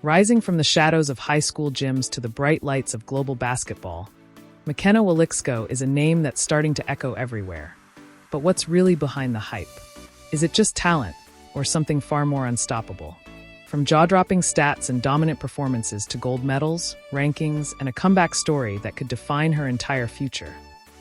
Rising from the shadows of high school gyms to the bright lights of global basketball, McKenna Woliczko is a name that's starting to echo everywhere. But what's really behind the hype? Is it just talent, or something far more unstoppable? From jaw-dropping stats and dominant performances to gold medals, rankings, and a comeback story that could define her entire future,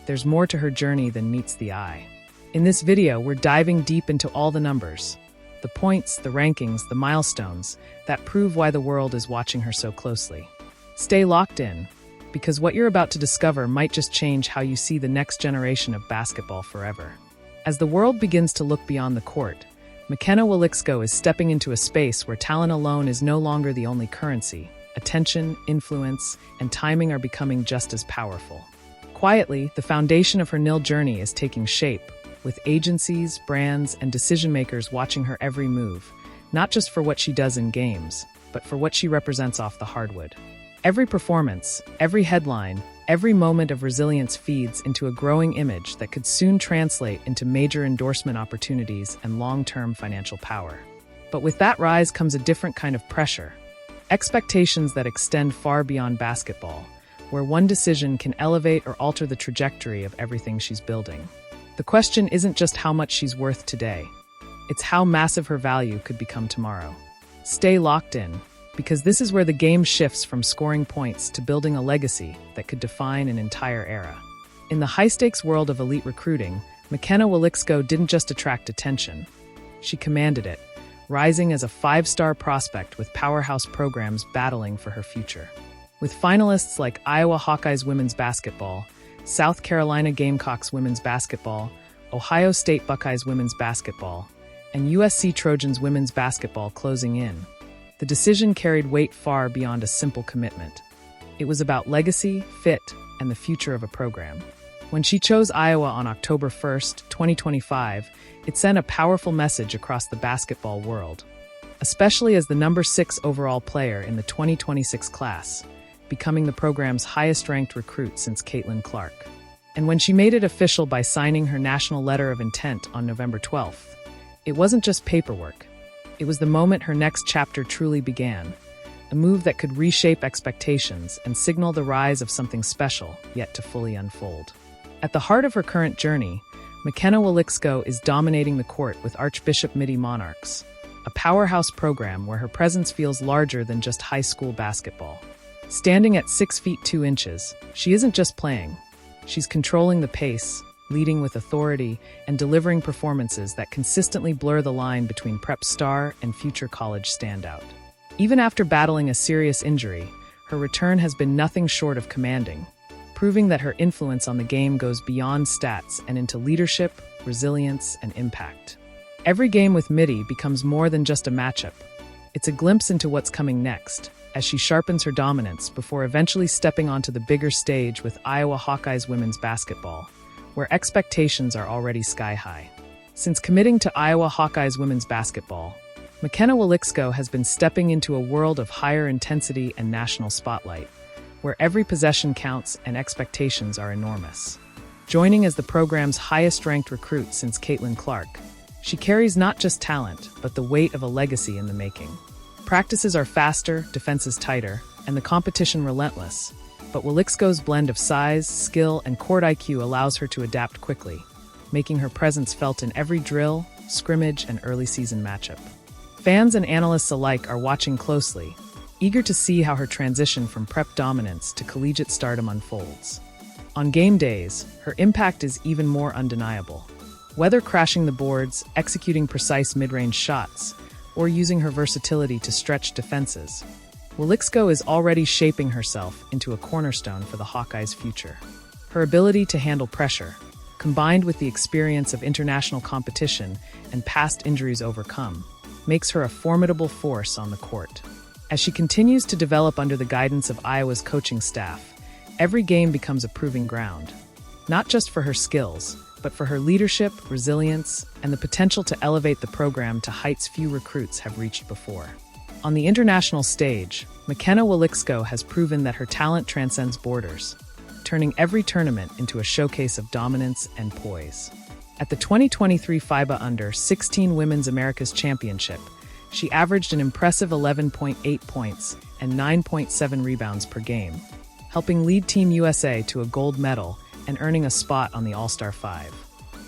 there's more to her journey than meets the eye. In this video, we're diving deep into all the numbers, the points, the rankings, the milestones that prove why the world is watching her so closely. Stay locked in, because what you're about to discover might just change how you see the next generation of basketball forever. As the world begins to look beyond the court, McKenna Woliczko is stepping into a space where talent alone is no longer the only currency. Attention, influence, and timing are becoming just as powerful. Quietly, the foundation of her nil journey is taking shape, with agencies, brands, and decision-makers watching her every move, not just for what she does in games, but for what she represents off the hardwood. Every performance, every headline, every moment of resilience feeds into a growing image that could soon translate into major endorsement opportunities and long-term financial power. But with that rise comes a different kind of pressure. Expectations that extend far beyond basketball, where one decision can elevate or alter the trajectory of everything she's building. The question isn't just how much she's worth today. It's how massive her value could become tomorrow. Stay locked in, because this is where the game shifts from scoring points to building a legacy that could define an entire era. In the high-stakes world of elite recruiting, McKenna Woliczko didn't just attract attention. She commanded it, rising as a five-star prospect with powerhouse programs battling for her future. With finalists like Iowa Hawkeyes women's basketball, South Carolina Gamecocks women's basketball, Ohio State Buckeyes women's basketball, and USC Trojans women's basketball closing in, the decision carried weight far beyond a simple commitment. It was about legacy, fit, and the future of a program. When she chose Iowa on October 1, 2025, it sent a powerful message across the basketball world, especially as the number 6 overall player in the 2026 class, becoming the program's highest-ranked recruit since Caitlin Clark. And when she made it official by signing her national letter of intent on November 12th, it wasn't just paperwork. It was the moment her next chapter truly began, a move that could reshape expectations and signal the rise of something special yet to fully unfold. At the heart of her current journey, McKenna Woliczko is dominating the court with Archbishop Mitty Monarchs, a powerhouse program where her presence feels larger than just high school basketball. Standing at 6 feet 2 inches, she isn't just playing. She's controlling the pace, leading with authority, and delivering performances that consistently blur the line between prep star and future college standout. Even after battling a serious injury, her return has been nothing short of commanding, proving that her influence on the game goes beyond stats and into leadership, resilience, and impact. Every game with Mitty becomes more than just a matchup. It's a glimpse into what's coming next, as she sharpens her dominance before eventually stepping onto the bigger stage with Iowa Hawkeyes women's basketball, where expectations are already sky-high. Since committing to Iowa Hawkeyes women's basketball, McKenna Woliczko has been stepping into a world of higher intensity and national spotlight, where every possession counts and expectations are enormous. Joining as the program's highest-ranked recruit since Caitlin Clark, she carries not just talent, but the weight of a legacy in the making. Practices are faster, defenses tighter, and the competition relentless, but Woliczko's blend of size, skill, and court IQ allows her to adapt quickly, making her presence felt in every drill, scrimmage, and early season matchup. Fans and analysts alike are watching closely, eager to see how her transition from prep dominance to collegiate stardom unfolds. On game days, her impact is even more undeniable. Whether crashing the boards, executing precise mid-range shots, or using her versatility to stretch defenses, Woliczko is already shaping herself into a cornerstone for the Hawkeyes' future. Her ability to handle pressure, combined with the experience of international competition and past injuries overcome, makes her a formidable force on the court. As she continues to develop under the guidance of Iowa's coaching staff, every game becomes a proving ground, not just for her skills, but for her leadership, resilience, and the potential to elevate the program to heights few recruits have reached before. On the international stage, McKenna Woliczko has proven that her talent transcends borders, turning every tournament into a showcase of dominance and poise. At the 2023 FIBA Under-16 Women's Americas Championship, She averaged an impressive 11.8 points and 9.7 rebounds per game, helping lead Team USA to a gold medal and earning a spot on the All-Star 5.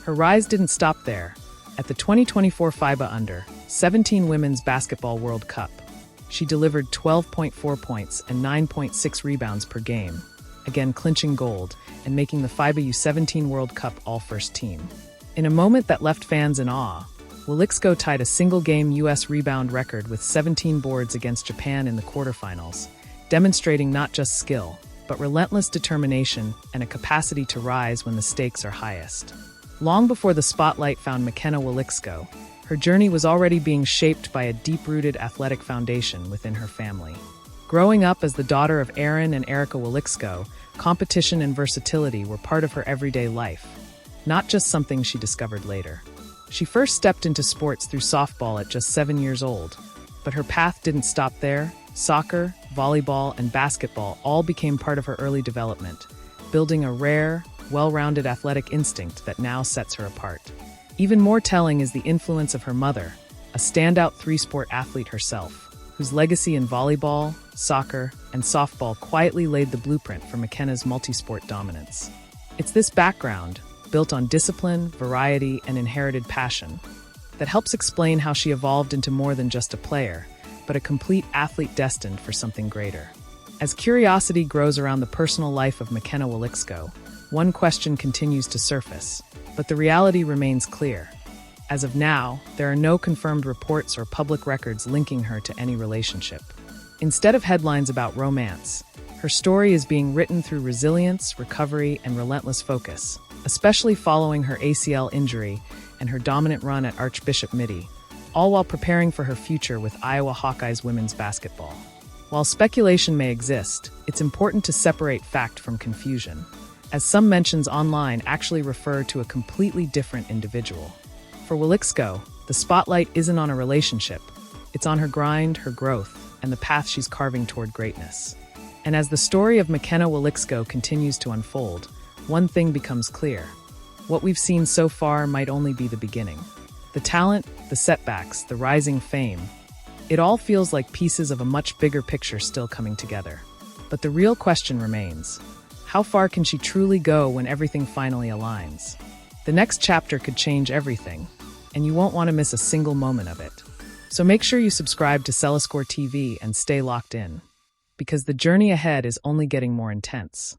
Her rise didn't stop there. At the 2024 FIBA Under-17 Women's Basketball World Cup, she delivered 12.4 points and 9.6 rebounds per game, again clinching gold and making the FIBA U17 World Cup All-First Team. In a moment that left fans in awe, Woliczko tied a single-game U.S. rebound record with 17 boards against Japan in the quarterfinals, demonstrating not just skill, but relentless determination and a capacity to rise when the stakes are highest. Long before the spotlight found McKenna Woliczko, her journey was already being shaped by a deep-rooted athletic foundation within her family. Growing up as the daughter of Aaron and Erica Woliczko, competition and versatility were part of her everyday life, not just something she discovered later. She first stepped into sports through softball at just 7 years old, but her path didn't stop there. Soccer, volleyball, and basketball all became part of her early development, building a rare, well-rounded athletic instinct that now sets her apart. Even more telling is the influence of her mother, a standout three-sport athlete herself, whose legacy in volleyball, soccer, and softball quietly laid the blueprint for McKenna's multi-sport dominance. It's this background, built on discipline, variety, and inherited passion, that helps explain how she evolved into more than just a player, but a complete athlete destined for something greater. As curiosity grows around the personal life of McKenna Woliczko, one question continues to surface, but the reality remains clear. As of now, there are no confirmed reports or public records linking her to any relationship. Instead of headlines about romance, her story is being written through resilience, recovery, and relentless focus, especially following her ACL injury and her dominant run at Archbishop Mitty, all while preparing for her future with Iowa Hawkeyes women's basketball. While speculation may exist, it's important to separate fact from confusion, as some mentions online actually refer to a completely different individual. For Woliczko, the spotlight isn't on a relationship, it's on her grind, her growth, and the path she's carving toward greatness. And as the story of McKenna Woliczko continues to unfold, one thing becomes clear. What we've seen so far might only be the beginning. The talent, the setbacks, the rising fame, it all feels like pieces of a much bigger picture still coming together. But the real question remains, how far can she truly go when everything finally aligns? The next chapter could change everything, and you won't want to miss a single moment of it. So make sure you subscribe to Celescore TV and stay locked in, because the journey ahead is only getting more intense.